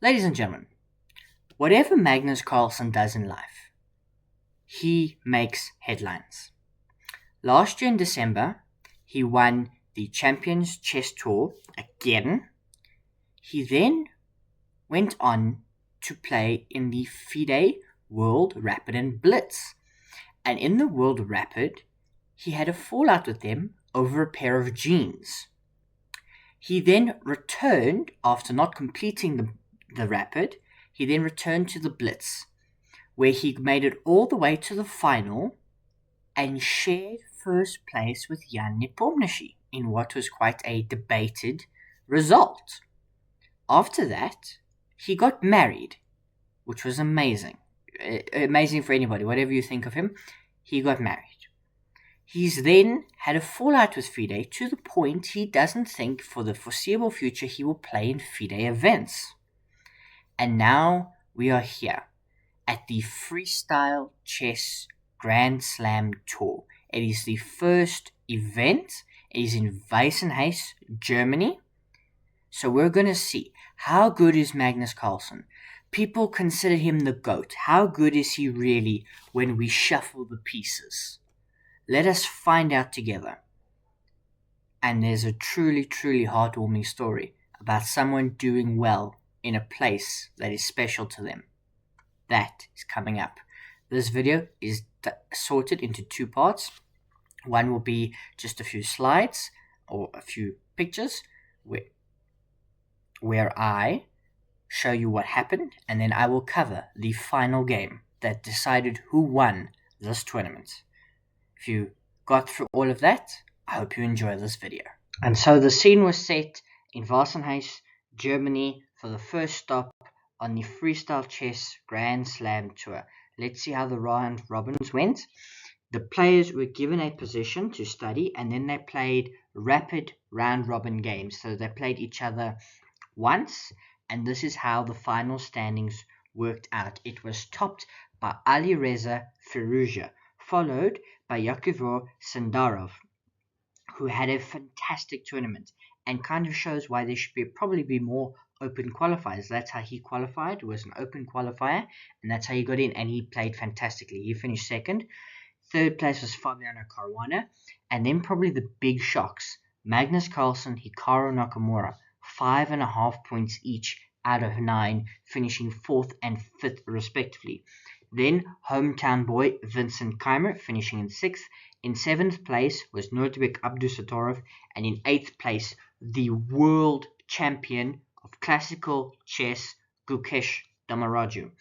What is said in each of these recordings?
Ladies and gentlemen, whatever Magnus Carlsen does in life, he makes headlines. Last year in December, he won the Champions Chess Tour again. He then went on to play in the FIDE World Rapid and Blitz. And in the World Rapid, he had a fallout with them over a pair of jeans. He then returned after not completing the Rapid. He then returned to the Blitz, where he made it all the way to the final and shared first place with Jan Nepomniachtchi in what was quite a debated result. After that, he got married, which was amazing. Amazing for anybody, whatever you think of him. He got married. He's then had a fallout with FIDE to the point he doesn't think for the foreseeable future he will play in FIDE events. And now we are here at the Freestyle Chess Grand Slam Tour. It is the first event. It is in Weissenhaus, Germany. So we're going to see how good is Magnus Carlsen. People consider him the GOAT. How good is he really when we shuffle the pieces? Let us find out together. And there's a truly, truly heartwarming story about someone doing well in a place that is special to them. That is coming up. This video is sorted into two parts. One will be just a few slides or a few pictures where I show you what happened, and then I will cover the final game that decided who won this tournament. If you got through all of that, I hope you enjoy this video. And so the scene was set in Weissenhaus, Germany, for the first stop on the Freestyle Chess Grand Slam Tour. Let's see how the round robins went. The players were given a position to study, and then they played rapid round robin games. So they played each other once, and this is how the final standings worked out. It was topped by Alireza Firouzja, followed by Yakovor Sandarov, who had a fantastic tournament and kind of shows why there should probably be more open qualifiers. That's how he qualified. It was an open qualifier, and that's how he got in, and he played fantastically. He finished second. Third place was Fabiano Caruana, and then probably the big shocks. Magnus Carlsen, Hikaru Nakamura, 5.5 points each out of 9, finishing 4th and 5th respectively. Then hometown boy Vincent Keymer finishing in 6th. In 7th place was Nurdirbek Abdusatorov, and in 8th place the world champion of classical chess Gukesh Damaraju.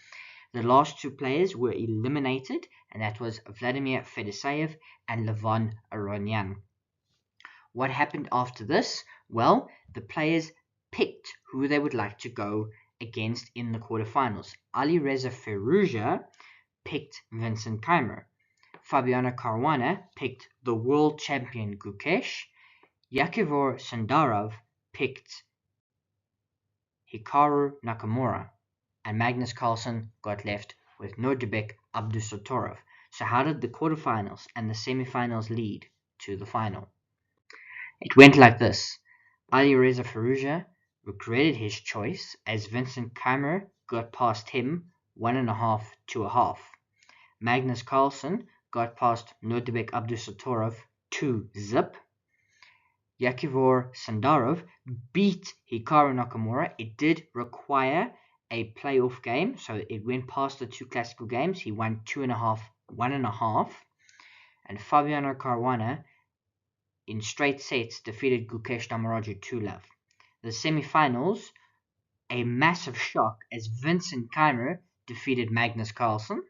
The last two players were eliminated, and that was Vladimir Fedoseev and Levon Aronyan. What happened after this? Well, the players picked who they would like to go against in the quarterfinals. Alireza Firouzja picked Vincent Keymer. Fabiano Caruana picked the world champion Gukesh. Yakovor Sandarov picked Hikaru Nakamura. And Magnus Carlsen got left with Nurdirbek Abdusatorov. So how did the quarterfinals and the semifinals lead to the final? It went like this. Alireza Firouzja regretted his choice as Vincent Keymer got past him 1.5 to 1/2. Magnus Carlsen got past Nurdirbek Abdusatorov 2-0. Yakovor Sandarov beat Hikaru Nakamura. It did require a playoff game, so it went past the two classical games. He won 2.5, 1.5. And Fabiano Caruana in straight sets defeated Gukesh Damaraju 2-0. The semifinals, a massive shock as Vincent Keymer defeated Magnus Carlsen.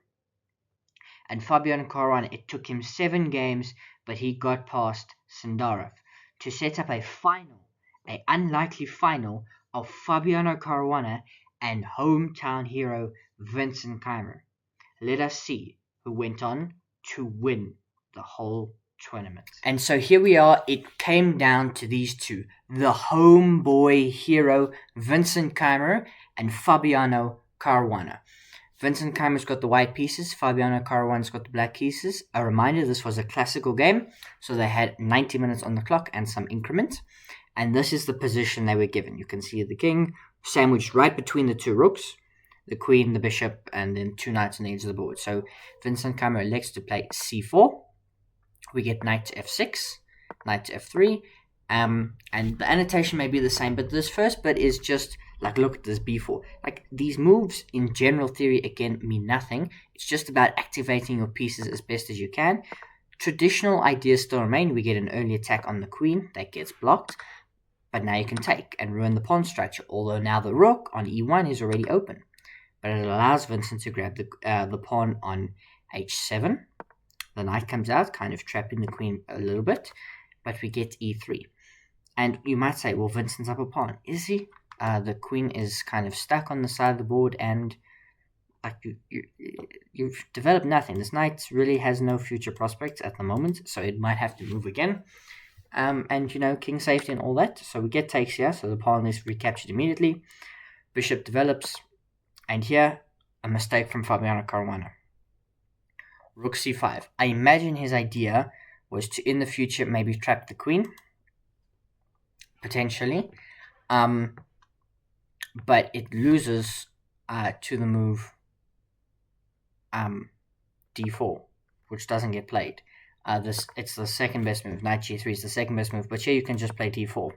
And Fabiano Caruana, it took him 7 games, but he got past Sandarov to set up a final, an unlikely final of Fabiano Caruana and hometown hero Vincent Keymer. Let us see who went on to win the whole tournament. And so here we are. It came down to these two, the homeboy hero Vincent Keymer and Fabiano Caruana. Vincent Keymer's got the white pieces, Fabiano Caruana's got the black pieces. A reminder, this was a classical game, so they had 90 minutes on the clock and some increment. And this is the position they were given. You can see the king, sandwiched right between the two rooks, the queen, the bishop, and then two knights on the edge of the board. So Vincent Keymer elects to play c4. We get knight to f6, knight to f3, and the annotation may be the same, but this first bit is just like, look at this b4. Like, these moves in general theory, again, mean nothing. It's just about activating your pieces as best as you can. Traditional ideas still remain. We get an early attack on the queen that gets blocked, but now you can take and ruin the pawn structure, although now the rook on e1 is already open. But it allows Vincent to grab the pawn on h7. The knight comes out, kind of trapping the queen a little bit, but we get e3. And you might say, well, Vincent's up a pawn. Is he? The queen is kind of stuck on the side of the board, and like you've developed nothing. This knight really has no future prospects at the moment, so it might have to move again. And, king safety and all that. So we get takes here, so the pawn is recaptured immediately. Bishop develops, and here, a mistake from Fabiano Caruana. Rook c5. I imagine his idea was to, in the future, maybe trap the queen, potentially. But it loses to the move d4, which doesn't get played. It's the second best move. Knight g3 is the second best move, but here you can just play d4.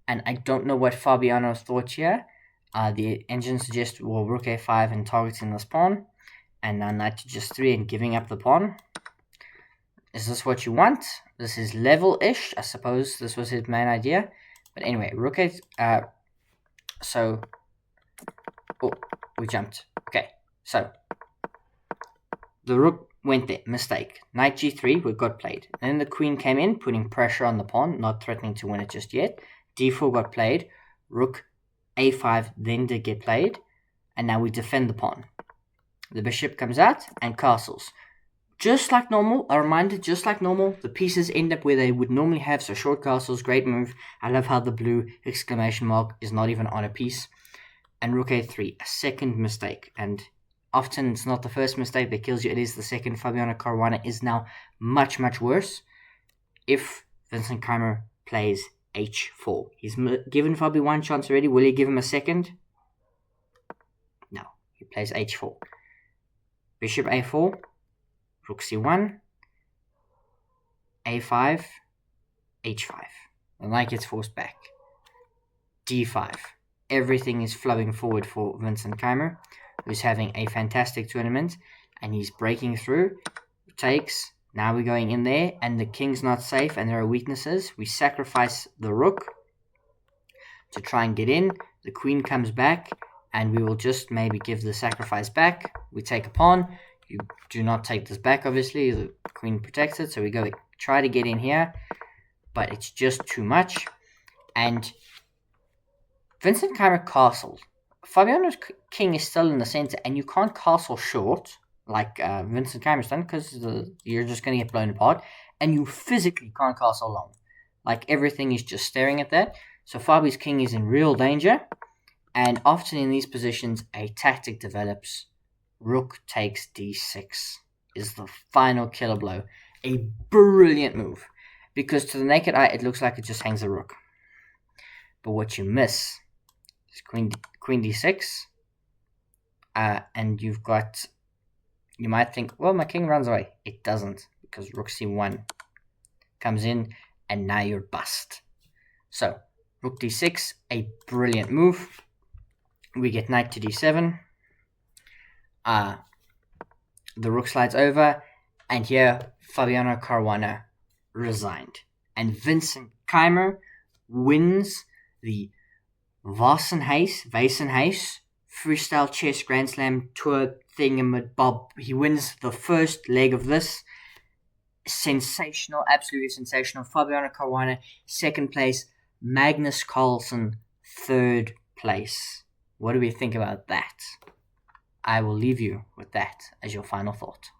And I don't know what Fabiano thought here. The engine suggests, well, rook a5 and targeting this pawn, and now knight to just 3 and giving up the pawn. Is this what you want? This is level-ish. I suppose this was his main idea. But anyway, rook a... Oh, we jumped. Okay, so the rook went there. Mistake. Knight g3, we got played. Then the queen came in, putting pressure on the pawn, not threatening to win it just yet. d4 got played. Rook a5 then did get played. And now we defend the pawn. The bishop comes out and castles. Just like normal, a reminder, just like normal, the pieces end up where they would normally have, so short castles, great move. I love how the blue exclamation mark is not even on a piece. And rook a3, a second mistake. And often it's not the first mistake that kills you, it is the second. Fabiano Caruana is now much, much worse. If Vincent Keymer plays h4. He's given Fabi one chance already. Will he give him a second? No, he plays h4. Bishop a4. Rook c1, a5, h5. The knight gets forced back. d5. Everything is flowing forward for Vincent Keymer, who's having a fantastic tournament, and he's breaking through. Takes. Now we're going in there, and the king's not safe, and there are weaknesses. We sacrifice the rook to try and get in. The queen comes back, and we will just maybe give the sacrifice back. We take a pawn. You do not take this back, obviously. The queen protects it, so we go try to get in here, but it's just too much. And Vincent Keymer castled. Fabiano's king is still in the center, and you can't castle short like Vincent Keymer's done, because you're just going to get blown apart, and you physically can't castle long. Like, everything is just staring at that. So Fabi's king is in real danger, and often in these positions, a tactic develops. Rook takes d6 is the final killer blow. A brilliant move, because to the naked eye, it looks like it just hangs a rook. But what you miss is queen d6, and you've got... You might think, well, my king runs away. It doesn't, because rook c1 comes in, and now you're bust. So, rook d6, a brilliant move. We get knight to d7. The rook slides over, and here Fabiano Caruana resigned. And Vincent Keymer wins the Weissenhaus Freestyle Chess Grand Slam Tour thingamabob. He wins the first leg of this. Sensational, absolutely sensational. Fabiano Caruana, second place. Magnus Carlsen, third place. What do we think about that? I will leave you with that as your final thought.